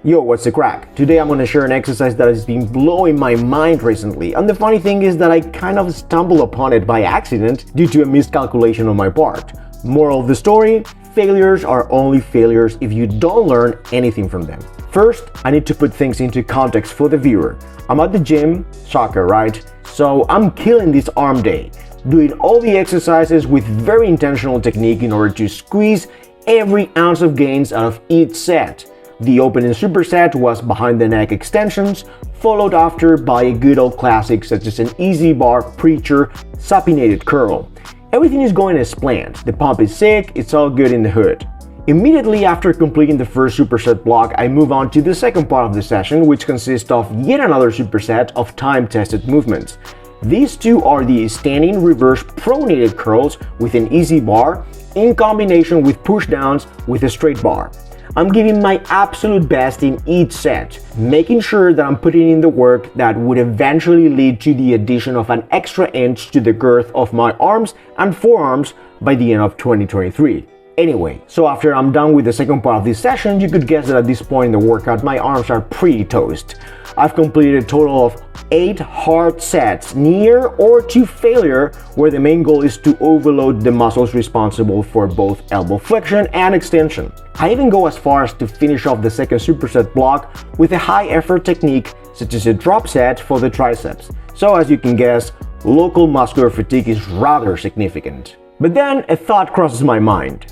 Yo, what's the crack? Today I'm gonna share an exercise that has been blowing my mind recently, and the funny thing is that I kind of stumbled upon it by accident due to a miscalculation on my part. Moral of the story: failures are only failures if you don't learn anything from them. First, I need to put things into context for the viewer. I'm at the gym, soccer, right? So I'm killing this arm day, doing all the exercises with very intentional technique in order to squeeze every ounce of gains out of each set. The opening superset was behind the neck extensions, followed after by a good old classic such as an easy bar preacher supinated curl. Everything is going as planned, the pump is sick, it's all good in the hood. Immediately after completing the first superset block, I move on to the second part of the session, which consists of yet another superset of time-tested movements. These two are the standing reverse pronated curls with an easy bar in combination with pushdowns with a straight bar. I'm giving my absolute best in each set, making sure that I'm putting in the work that would eventually lead to the addition of an extra inch to the girth of my arms and forearms by the end of 2023. Anyway, so after I'm done with the second part of this session, you could guess that at this point in the workout my arms are pretty toast. I've completed a total of 8 hard sets, near or to failure, where the main goal is to overload the muscles responsible for both elbow flexion and extension. I even go as far as to finish off the second superset block with a high effort technique such as a drop set for the triceps. So as you can guess, local muscular fatigue is rather significant. But then a thought crosses my mind.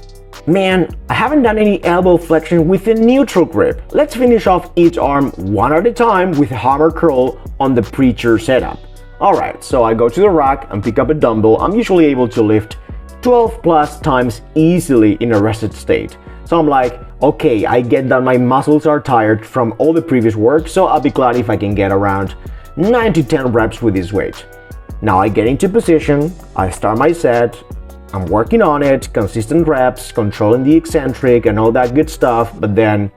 Man, I haven't done any elbow flexion with a neutral grip. Let's finish off each arm one at a time with a hammer curl on the preacher setup. Alright, so I go to the rack and pick up a dumbbell. I'm usually able to lift 12 plus times easily in a rested state. So I'm like, okay, I get that my muscles are tired from all the previous work, so I'll be glad if I can get around 9 to 10 reps with this weight. Now I get into position, I start my set, I'm working on it, consistent reps, controlling the eccentric and all that good stuff, but then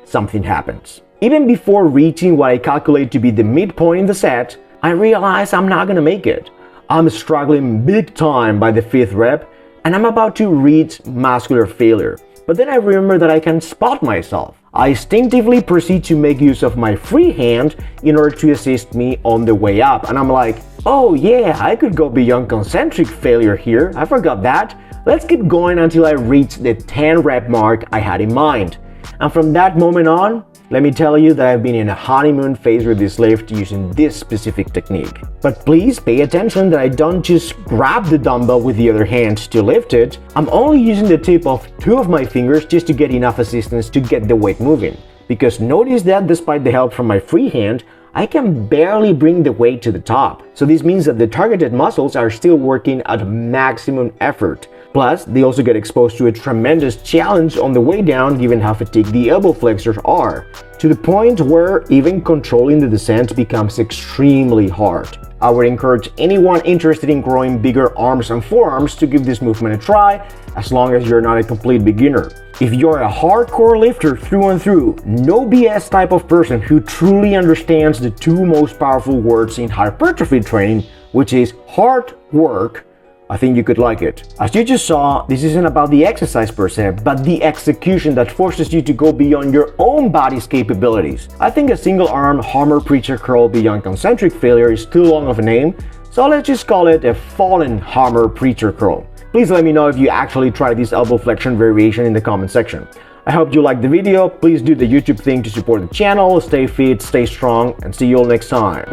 something happens. Even before reaching what I calculate to be the midpoint in the set, I realize I'm not gonna make it. I'm struggling big time by the 5th rep, and I'm about to reach muscular failure. But then I remember that I can spot myself. I instinctively proceed to make use of my free hand in order to assist me on the way up, and I'm like, oh yeah, I could go beyond concentric failure here, I forgot that. Let's keep going until I reach the 10 rep mark I had in mind. And from that moment on, let me tell you that I've been in a honeymoon phase with this lift using this specific technique. But please pay attention that I don't just grab the dumbbell with the other hand to lift it. I'm only using the tip of 2 of my fingers just to get enough assistance to get the weight moving. Because notice that despite the help from my free hand, I can barely bring the weight to the top. So this means that the targeted muscles are still working at maximum effort. Plus, they also get exposed to a tremendous challenge on the way down given how fatigued the elbow flexors are, to the point where even controlling the descent becomes extremely hard. I would encourage anyone interested in growing bigger arms and forearms to give this movement a try, as long as you're not a complete beginner. If you're a hardcore lifter through and through, no BS type of person who truly understands the 2 most powerful words in hypertrophy training, which is hard work, I think you could like it. As you just saw, this isn't about the exercise per se, but the execution that forces you to go beyond your own body's capabilities. I think a single arm hammer preacher curl beyond concentric failure is too long of a name, so let's just call it a fallen hammer preacher curl. Please let me know if you actually tried this elbow flexion variation in the comment section. I hope you liked the video. Please do the YouTube thing to support the channel. Stay fit, stay strong, and see you all next time.